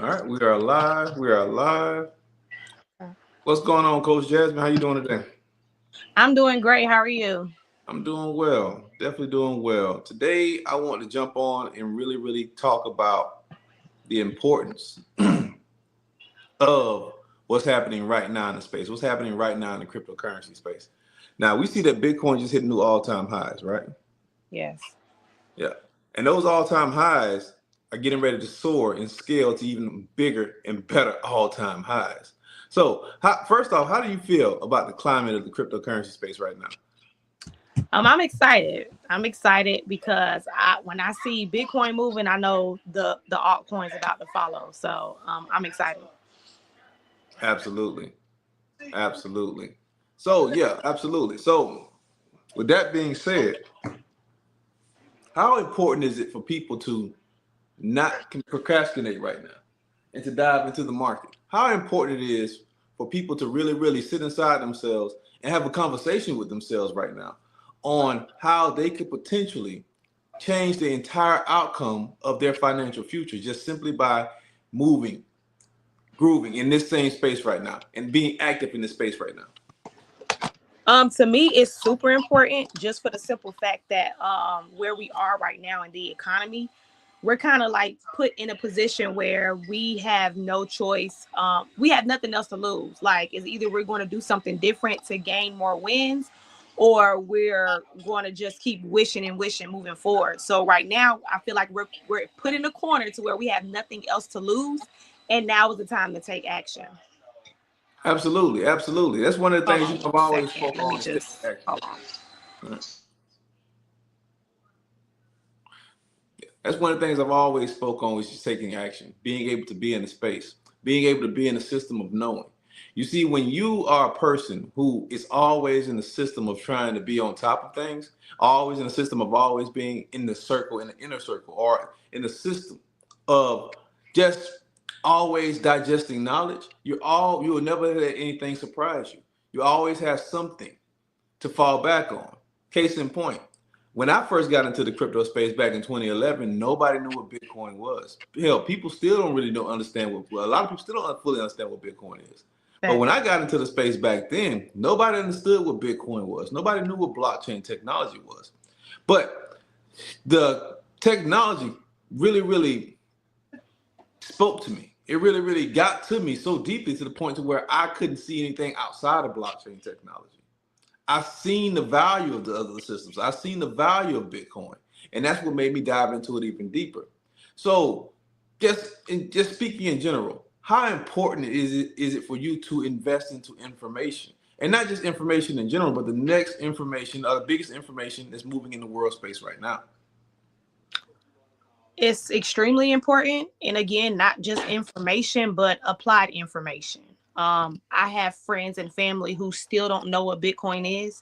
All right, we are live. We are live. Uh, What's going on, Coach Jasmine? How you doing today? I'm doing great. How are you? I'm doing well. Definitely doing well. Today, I want to jump on and really talk about the importance of what's happening right now in the space. What's happening right now in the cryptocurrency space. Now, we see that Bitcoin just hit new all-time highs, right? Yes. Yeah. And those all-time highs are getting ready to soar and scale to even bigger and better all-time highs. So, first off, how do you feel about the climate of the cryptocurrency space right now? I'm excited. I'm excited because when I see Bitcoin moving, I know the altcoins about to follow. So I'm excited. Absolutely. Absolutely. So, yeah, absolutely. So, with that being said, how important is it for people to not procrastinate right now and to dive into the market? How important it is for people to really sit inside themselves and have a conversation with themselves right now on how they could potentially change the entire outcome of their financial future just simply by moving, grooving in this same space right now and being active in this space right now. To me, it's super important just for the simple fact that where we are right now in the economy, we're kind of like put in a position where we have no choice. We have nothing else to lose. Like, it's either we're going to do something different to gain more wins, or we're going to just keep wishing and wishing moving forward. So right now, I feel like we're put in a corner to where we have nothing else to lose, and now is the time to take action. Absolutely, absolutely. That's one of the Hold things on I've one always second. spoke Let me on is taking just action. hold on. Right. That's one of the things I've always spoke on is just taking action, being able to be in the space, being able to be in the system of knowing. You see, when you are a person who is always in the system of trying to be on top of things, always in the system of always being in the circle, in the inner circle, or in the system of just always digesting knowledge, you will never let anything surprise you. You always have something to fall back on. Case in point, when I first got into the crypto space back in 2011, nobody knew what Bitcoin was. Hell, people still don't understand a lot of people still don't fully understand what Bitcoin is. But when I got into the space back then, nobody understood what Bitcoin was. Nobody knew what blockchain technology was. But the technology really spoke to me. It really got to me so deeply to the point to where I couldn't see anything outside of blockchain technology. I've seen the value of the other systems. I've seen the value of Bitcoin, and that's what made me dive into it even deeper. So, just speaking in general, how important is it for you to invest into information, and not just information in general, but the next information, or the biggest information that's moving in the world space right now? It's extremely important. And again, not just information, but applied information. I have friends and family who still don't know what Bitcoin is,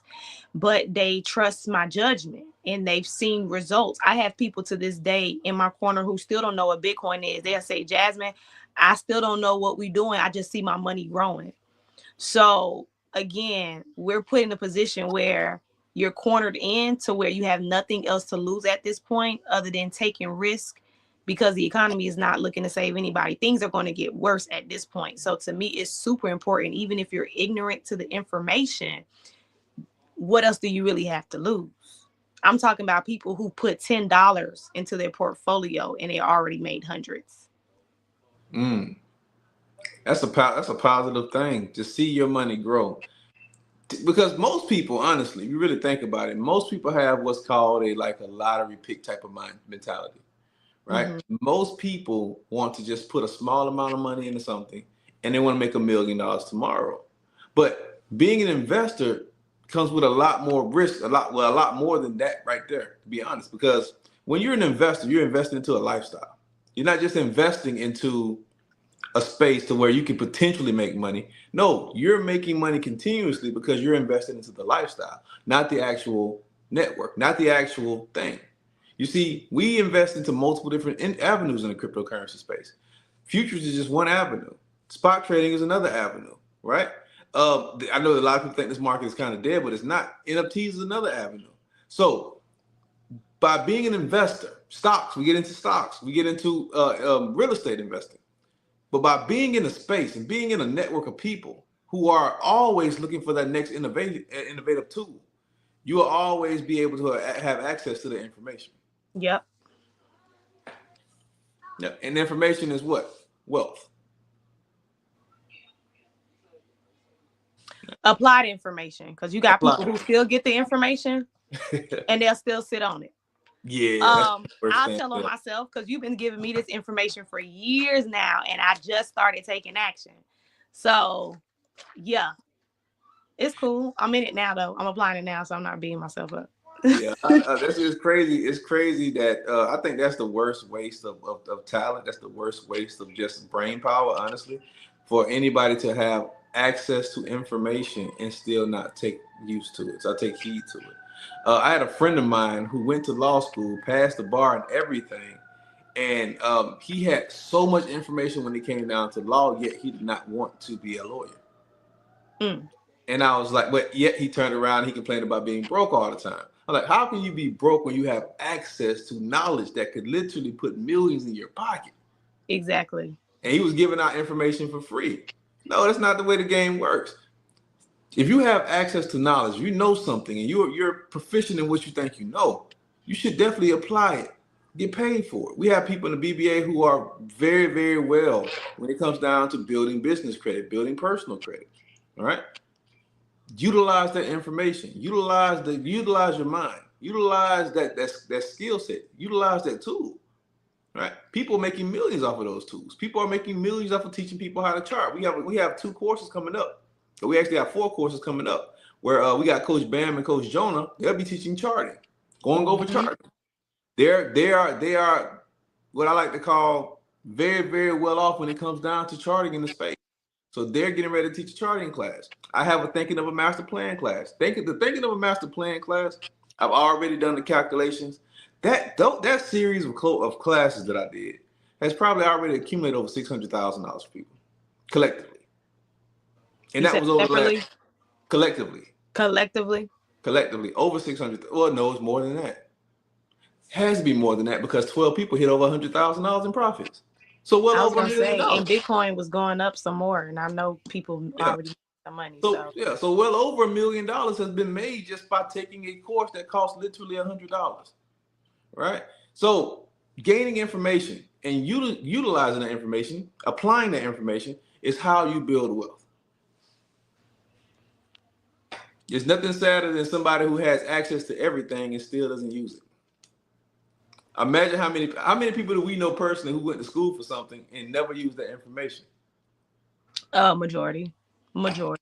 but they trust my judgment and they've seen results. I have people to this day in my corner who still don't know what Bitcoin is. They'll say, Jasmine, I still don't know what we're doing. I just see my money growing. So again, we're put in a position where you're cornered in to where you have nothing else to lose at this point other than taking risk, because the economy is not looking to save anybody. Things are going to get worse at this point. So to me, it's super important. Even if you're ignorant to the information, what else do you really have to lose? I'm talking about people who put $10 into their portfolio and they already made hundreds. Mm, that's a positive thing to see your money grow. Because most people, honestly, if you really think about it, most people have what's called a lottery pick type of mentality, right? Mm-hmm. Most people want to just put a small amount of money into something and they want to make $1 million tomorrow. But being an investor comes with a lot more risk, a lot more than that right there, to be honest. Because when you're an investor, you're investing into a lifestyle. You're not just investing into a space to where you can potentially make money. No, you're making money continuously because you're investing into the lifestyle, not the actual network, not the actual thing. You see, we invest into multiple different avenues in the cryptocurrency space. Futures is just one avenue. Spot trading is another avenue, right? I know that a lot of people think this market is kind of dead, but it's not. NFTs is another avenue. So by being an investor, stocks, we get into real estate investing. But by being in a space and being in a network of people who are always looking for that next innovative tool, you will always be able to have access to the information. Yep. Yeah. And information is what? Wealth. Applied information, because you got Apply. people who still get the information and they'll still sit on it. Yeah, that's the worst I'll thing. tell on myself, because you've been giving me this information for years now, and I just started taking action. So, yeah, it's cool. I'm in it now, though. I'm applying it now, so I'm not beating myself up. Yeah, this is crazy. It's crazy that I think that's the worst waste of talent. That's the worst waste of just brain power, honestly, for anybody to have access to information and still not take use to it. So I take heed to it. I had a friend of mine who went to law school, passed the bar and everything, and he had so much information when it came down to law, yet he did not want to be a lawyer. Mm. And I was like, but yet he turned around and he complained about being broke all the time. I'm like, how can you be broke when you have access to knowledge that could literally put millions in your pocket? Exactly. And he was giving out information for free. No, that's not the way the game works. If you have access to knowledge, you know something, and you're proficient in what you think you know, you should definitely apply it. Get paid for it. We have people in the BBA who are very, very well when it comes down to building business credit, building personal credit. All right. Utilize that information. Utilize your mind. Utilize that skill set. Utilize that tool. Right? People are making millions off of those tools. People are making millions off of teaching people how to chart. We have 2 courses coming up. We actually have 4 courses coming up where we got Coach Bam and Coach Jonah. They'll be teaching charting, going over charting. They are what I like to call very, very well off when it comes down to charting in the space. So they're getting ready to teach a charting class. I have a thinking of a master plan class. Thinking of a master plan class, I've already done the calculations. That series of classes that I did has probably already accumulated over $600,000 for people collectively. And that was over collectively over 600. Well, no, it's more than that. Has to be more than that because 12 people hit over $100,000 in profits. So well over $1 million. And Bitcoin was going up some more, and I know people already made some money. So well over $1 million has been made just by taking a course that costs literally $100. Right? So gaining information and utilizing that information, applying that information is how you build wealth. There's nothing sadder than somebody who has access to everything and still doesn't use it. Imagine how many people do we know personally who went to school for something and never used that information? Majority, 90%.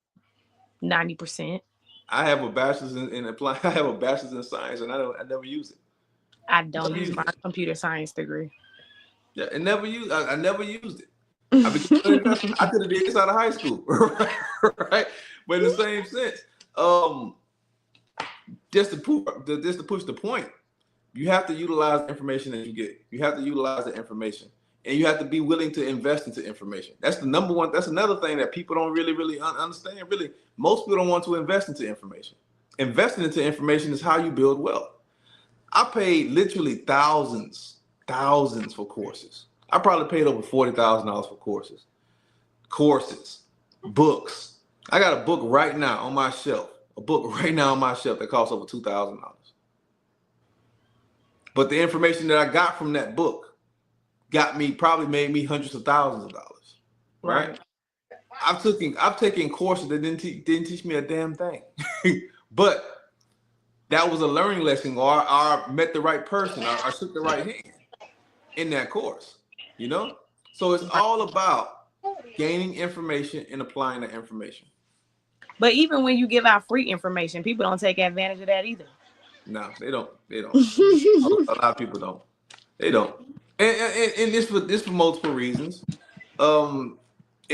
I have a bachelor's in applying. I have a bachelor's in science, and I never use it. I don't use my computer science degree. Yeah, and never used. I never used it. I could have did this out of high school, right? But in the same sense, just to push the point. You have to utilize the information that you get. You have to utilize the information, and you have to be willing to invest into information. That's the number one. That's another thing that people don't really understand. Really, most people don't want to invest into information. Investing into information is how you build wealth. I paid literally thousands for courses. I probably paid over $40,000 for courses, books. I got a book right now on my shelf. That costs over $2,000. But the information that I got from that book made me hundreds of thousands of dollars. Right? I've taken courses that didn't teach me a damn thing. But that was a learning lesson, or I met the right person, or I shook the right hand in that course. You know? So it's all about gaining information and applying that information. But even when you give out free information, people don't take advantage of that either. No, they don't. A lot of people don't. They don't. And this for multiple reasons. In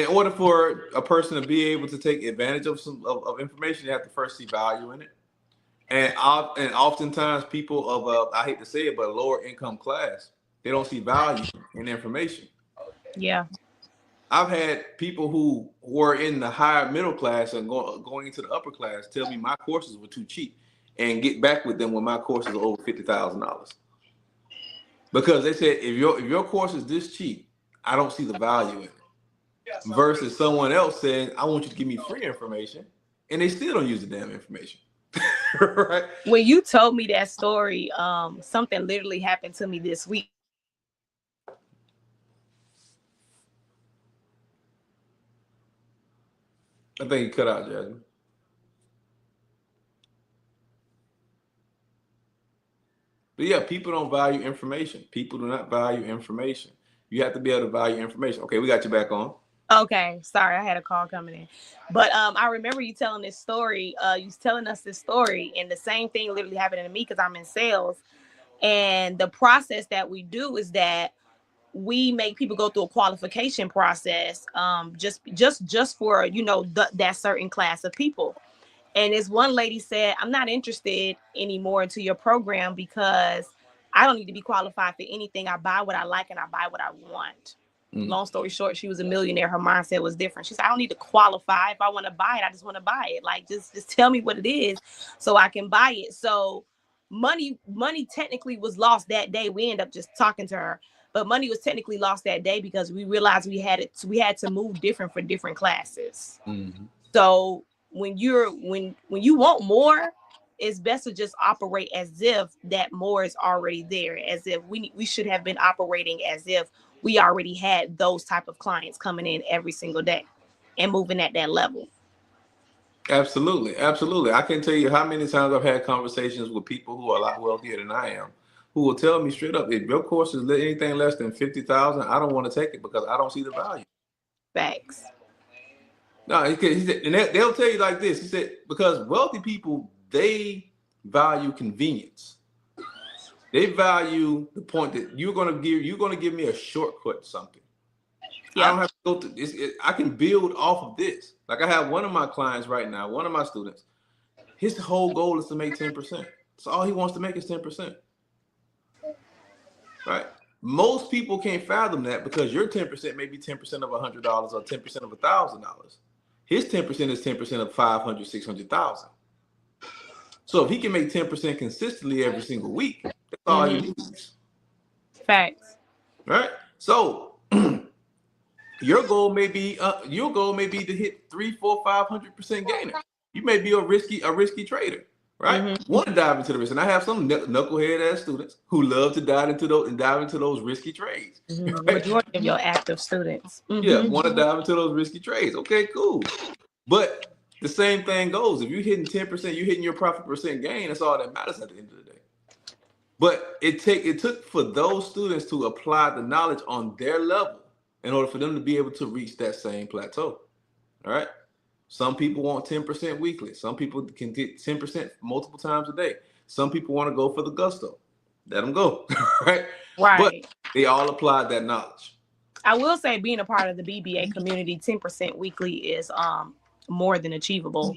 order for a person to be able to take advantage of of information, you have to first see value in it. And oftentimes people of I hate to say it, but a lower income class, they don't see value in information. Yeah. I've had people who were in the higher middle class and going into the upper class tell me my courses were too cheap, and get back with them when my courses are over $50,000. Because they said if your course is this cheap, I don't see the value in it. versus someone else saying, I want you to give me free information, and they still don't use the damn information. Right? When you told me that story, something literally happened to me this week. I think you cut out, Jasmine. But yeah, people don't value information. People do not value information. You have to be able to value information. Okay, we got you back on. Okay, sorry, I had a call coming in. But I remember you telling this story. You was telling us this story, and the same thing literally happened to me because I'm in sales. And the process that we do is that we make people go through a qualification process, just for that certain class of people. And this one lady said, I'm not interested anymore into your program because I don't need to be qualified for anything. I buy what I like and I buy what I want. Long story short, she was a millionaire. Her mindset was different. She said, I don't need to qualify. If I want to buy it, I just want to buy it. Like, just tell me what it is so I can buy it. So money technically was lost that day. We end up just talking to her. But money was technically lost that day because we realized we had to move different for different classes. Mm-hmm. So when you want more, it's best to just operate as if that more is already there, as if we should have been operating as if we already had those type of clients coming in every single day and moving at that level. Absolutely. Absolutely. I can tell you how many times I've had conversations with people who are a lot wealthier than I am, who will tell me straight up, if your course is anything less than 50,000, I don't want to take it because I don't see the value. Facts. No, he said, and they'll tell you like this. He said, because wealthy people, they value convenience. They value the point that you're going to give me a shortcut to something. Yep. I don't have to go through this. I can build off of this. Like I have one of my clients right now, one of my students, his whole goal is to make 10%. So all he wants to make is 10%. Right? Most people can't fathom that because your 10% may be 10% of $100 or 10% of $1,000. His 10% is 10% of 500, 600,000. So if he can make 10% consistently every single week, that's all he needs. Facts. Right? So your goal may be to hit 300, 400, 500% gainer. You may be a risky trader, right? Want to dive into the risk, and I have some knucklehead ass students who love to dive into those risky trades. Right? Majority of your active students, yeah, want to dive into those risky trades. Okay, cool. But the same thing goes. If you're hitting 10%, you're hitting your profit percent gain. That's all that matters at the end of the day. But it took for those students to apply the knowledge on their level in order for them to be able to reach that same plateau. All right. Some people want 10% weekly. Some people can get 10% multiple times a day. Some people want to go for the gusto. Let them go. Right. But they all applied that knowledge. I will say, being a part of the BBA community, 10% weekly is more than achievable.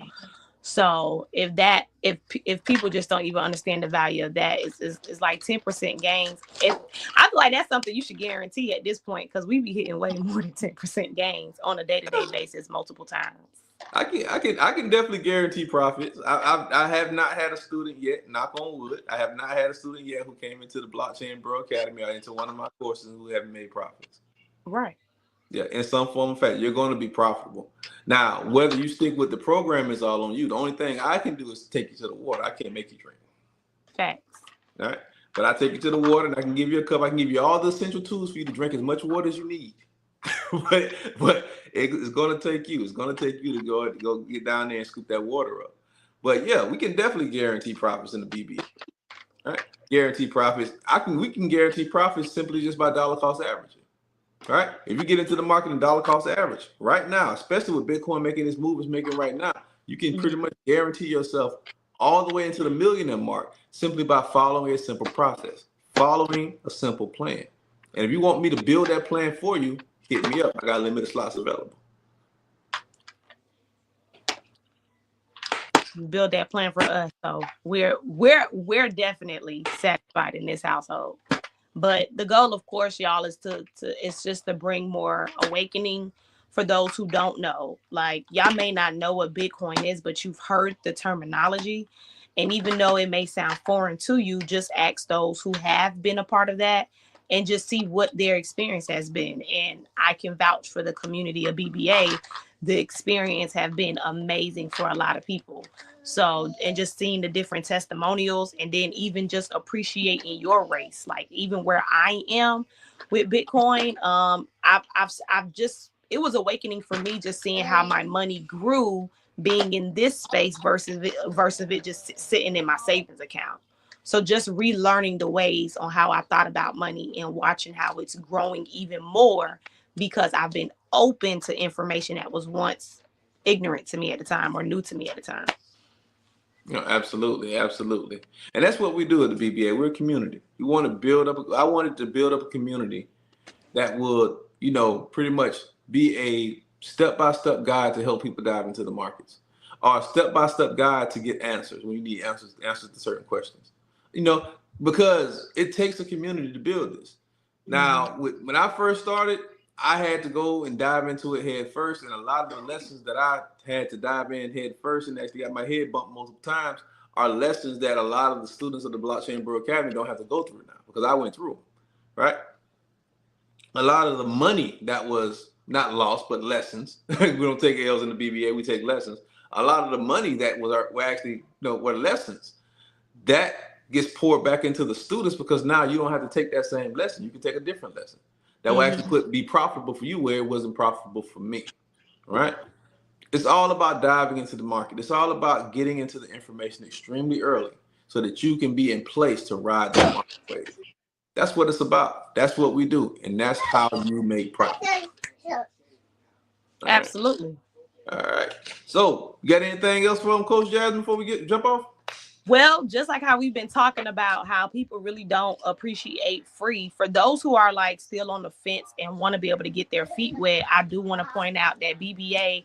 So if people just don't even understand the value of that, it's like 10% gains. I feel like that's something you should guarantee at this point, because we be hitting way more than 10% gains on a day-to-day basis multiple times. I can definitely guarantee profits. I have not had a student yet, knock on wood. I have not had a student yet who came into the Blockchain Bro Academy or into one of my courses who haven't made profits. Right. Yeah, in some form of fact, you're going to be profitable. Now, whether you stick with the program is all on you. The only thing I can do is take you to the water. I can't make you drink. Facts. All right. But I take you to the water and I can give you a cup. I can give you all the essential tools for you to drink as much water as you need. but it's going to take you. It's going to take you to go get down there and scoop that water up. But yeah, we can definitely guarantee profits in the BBA. All right. Guarantee profits. We can guarantee profits simply just by dollar cost averaging. All right. If you get into the market and dollar cost average right now, especially with Bitcoin making this move it's making right now, you can pretty much guarantee yourself all the way into the millionaire mark simply by following a simple process, following a simple plan. And if you want me to build that plan for you, hit me up. I got limited slots available. Build that plan for us. So we're definitely satisfied in this household. But the goal, of course, y'all, is it's just to bring more awakening for those who don't know. Like, y'all may not know what Bitcoin is, but you've heard the terminology. And even though it may sound foreign to you, just ask those who have been a part of that and just see what their experience has been. And I can vouch for the community of BBA. The experience have been amazing for a lot of people. So, and just seeing the different testimonials, and then even just appreciating your race, like even where I am with Bitcoin, I've just, it was awakening for me just seeing how my money grew being in this space versus it just sitting in my savings account. So just relearning the ways on how I thought about money and watching how it's growing even more because I've been open to information that was once ignorant to me at the time or new to me at the time. You know, absolutely, absolutely. And that's what we do at the BBA. We're a community. We want to build up, I wanted to build up a community that would, you know, pretty much be a step-by-step guide to help people dive into the markets, or a step-by-step guide to get answers when you need answers to certain questions. You know, because it takes a community to build this. Now, when I first started, I had to go and dive into it head first, and a lot of the lessons that I had to dive in head first and actually got my head bumped multiple times are lessons that a lot of the students of the Blockchain Bro Academy don't have to go through now because I went through them, right? A lot of the money that was not lost, but lessons. We don't take L's in the BBA, we take lessons. A lot of the money that were actually, you know, were lessons that gets poured back into the students because now you don't have to take that same lesson. You can take a different lesson that will actually be profitable for you where it wasn't profitable for me, right? It's all about diving into the market. It's all about getting into the information extremely early so that you can be in place to ride that market wave. That's what it's about. That's what we do. And that's how you make profit. Absolutely. All right. So, you got anything else from Coach Jasmine before we jump off? Well, just like how we've been talking about how people really don't appreciate free. For those who are like still on the fence and want to be able to get their feet wet, I do want to point out that BBA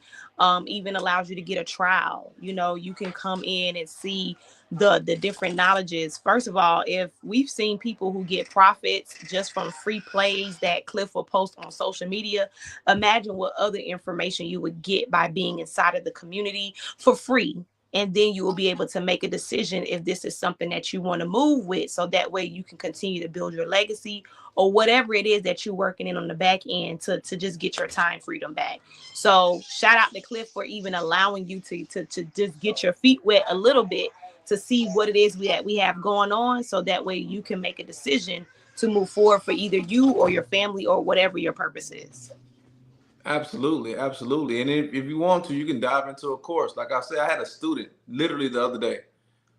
even allows you to get a trial. You know, you can come in and see the different knowledges. First of all, if we've seen people who get profits just from free plays that Cliff will post on social media, imagine what other information you would get by being inside of the community for free. And then you will be able to make a decision if this is something that you want to move with. So that way you can continue to build your legacy or whatever it is that you're working in on the back end to just get your time freedom back. So shout out to Cliff for even allowing you to just get your feet wet a little bit to see what it is that we have going on. So that way you can make a decision to move forward for either you or your family or whatever your purpose is. Absolutely, absolutely. And if you want to, you can dive into a course. Like I said, I had a student literally the other day.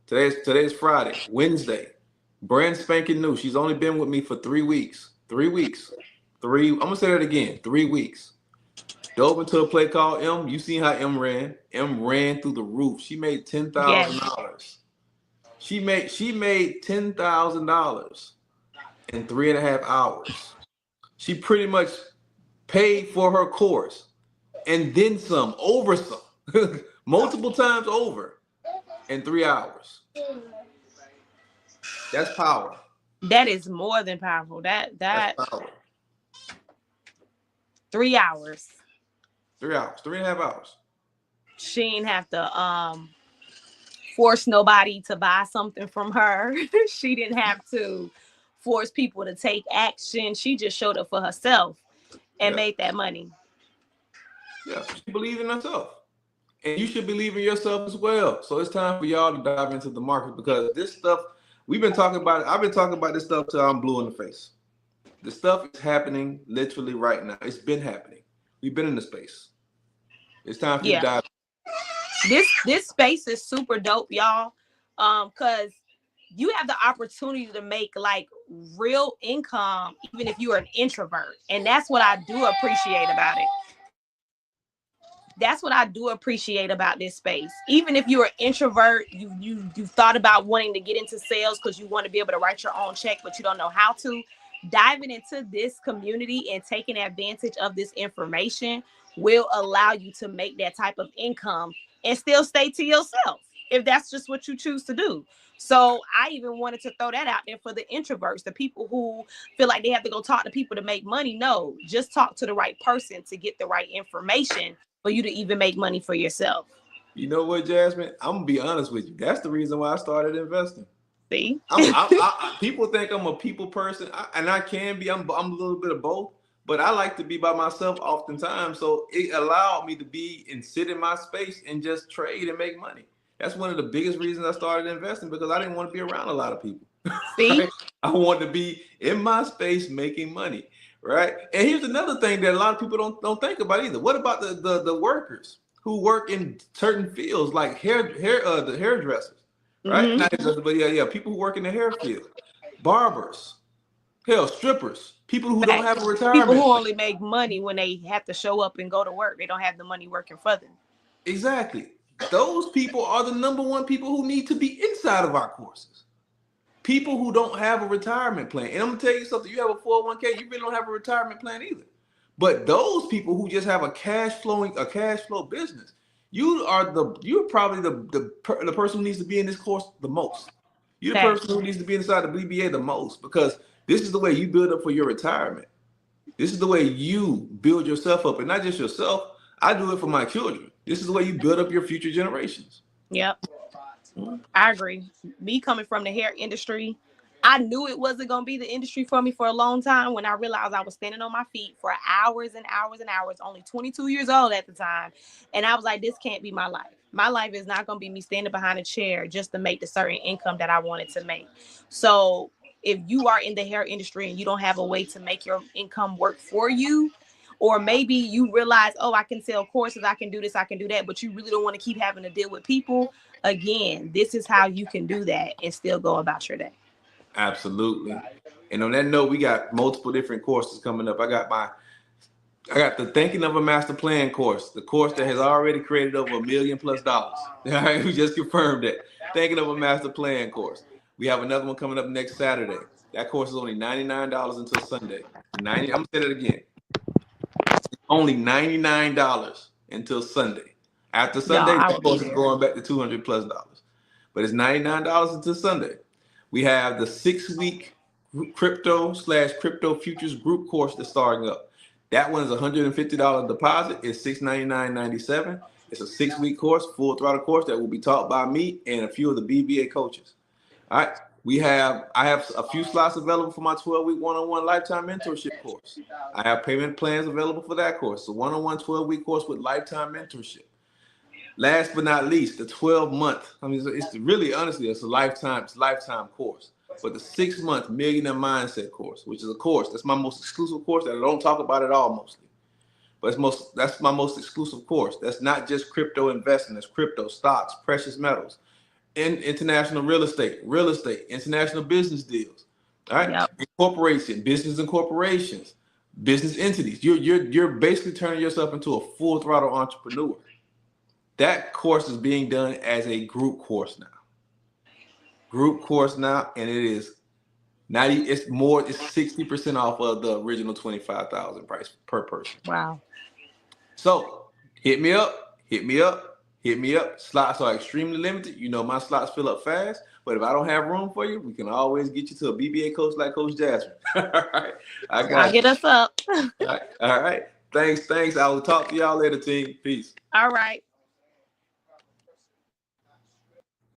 Today's Friday, Wednesday, brand spanking new. She's only been with me for 3 weeks. 3 weeks. I'm gonna say that again. 3 weeks. Dove into a play called M. You seen how M ran. M ran through the roof. She made $10,000. She made $10,000 in 3.5 hours. She pretty much paid for her course and then some, over some, multiple times over in 3 hours. That's power. That is more than powerful. That's power. 3 hours. 3 hours, 3.5 hours. She didn't have to force nobody to buy something from her. She didn't have to force people to take action. She just showed up for herself and made that money. Yeah, she believed in herself. And you should believe in yourself as well. So it's time for y'all to dive into the market because this stuff, we've been talking about it. I've been talking about this stuff till I'm blue in the face. The stuff is happening literally right now. It's been happening. We've been in the space. It's time for you to dive. This space is super dope, y'all. Because you have the opportunity to make like real income, even if you are an introvert. And that's what I do appreciate about it. That's what I do appreciate about this space. Even if you're an introvert, you've thought about wanting to get into sales because you want to be able to write your own check, but you don't know how to. Diving into this community and taking advantage of this information will allow you to make that type of income and still stay to yourself if that's just what you choose to do. So I even wanted to throw that out there for the introverts, the people who feel like they have to go talk to people to make money. No, just talk to the right person to get the right information for you to even make money for yourself. You know what, Jasmine? I'm gonna be honest with you. That's the reason why I started investing. See? People think I'm a people person, and I can be. I'm a little bit of both, but I like to be by myself oftentimes. So it allowed me to be and sit in my space and just trade and make money. That's one of the biggest reasons I started investing, because I didn't want to be around a lot of people. See? Right? I wanted to be in my space making money. Right. And here's another thing that a lot of people don't think about either. What about the workers who work in certain fields like the hairdressers? Right? Mm-hmm. Not hairdressers, but yeah, people who work in the hair field, barbers, hell, strippers, people who don't have a People retirement who plan. only make money when they have to show up and go to work. They don't have the money working for them. Exactly. Those people are the number one people who need to be inside of our courses. People who don't have a retirement plan. And I'm gonna tell you something, you have a 401k, you really don't have a retirement plan either. But those people who just have a cash flow business, you're probably the person who needs to be in this course the most. You're the person who needs to be inside the BBA the most, because this is the way you build up for your retirement. This is the way you build yourself up, and not just yourself. I do it for my children. This is the way you build up your future generations. Yep. I agree. Me coming from the hair industry, I knew it wasn't going to be the industry for me for a long time when I realized I was standing on my feet for hours and hours and hours, only 22 years old at the time. And I was like, this can't be my life. My life is not going to be me standing behind a chair just to make the certain income that I wanted to make. So if you are in the hair industry and you don't have a way to make your income work for you, or maybe you realize, oh, I can sell courses, I can do this, I can do that, but you really don't want to keep having to deal with people. Again, this is how you can do that and still go about your day. Absolutely. And on that note, we got multiple different courses coming up. I got the Thinking of a Master Plan course, the course that has already created over $1 million+. All right, we just confirmed that. Thinking of a Master Plan course. We have another one coming up next Saturday. That course is only $99 until Sunday. I'm gonna say that again. Only $99 until Sunday. After Sunday, that course is going back to $200+. But it's $99 until Sunday. We have the 6-week crypto futures group course that's starting up. That one is $150 deposit. It's $699.97. It's a 6-week course, full throttle course that will be taught by me and a few of the BBA coaches. All right. I have a few slots available for my 12-week one-on-one lifetime mentorship course. I have payment plans available for that course. So one-on-one 12-week course with lifetime mentorship. Last but not least, the 12-month. I mean, it's really, honestly, it's a lifetime course. But the 6-month Millionaire Mindset course, which is a course, that's my most exclusive course that I don't talk about at all mostly. But that's my most exclusive course. That's not just crypto investing. That's crypto, stocks, precious metals, and international real estate, international business deals. All right, yep. Incorporation, business incorporations, business entities. You're basically turning yourself into a full throttle entrepreneur. That course is being done as a group course now. And it is it's 60% off of the original $25,000 price per person. Wow. So hit me up. Slots are extremely limited. You know, my slots fill up fast, but if I don't have room for you, we can always get you to a BBA coach like Coach Jasmine. All right. I'll get us up. All right. Thanks. I will talk to y'all later, team. Peace. All right.